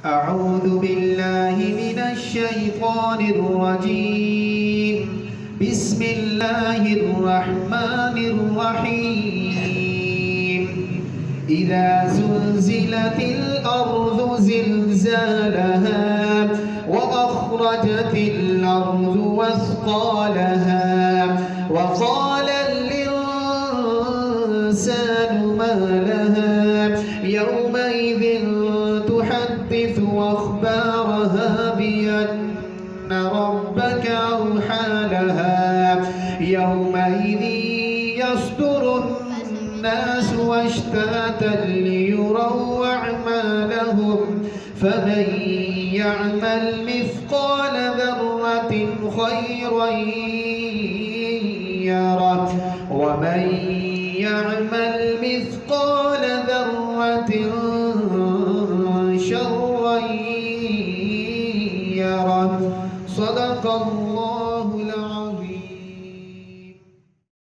أعوذ بالله من الشيطان الرجيم. بسم الله الرحمن الرحيم. إذا زلزلت الأرض زلزالها وأخرجت الأرض أثقالها وقال الإنسان ما لها يومئذ تحدث أخبارها بأن ربك أوحى لها يومئذ يصدر الناس أشتاتا ليروا أعمالهم فمن يعمل مثقال ذرة خيرا يره ومن يعمل مثقال ذرة شرا يره. صدق الله العظيم.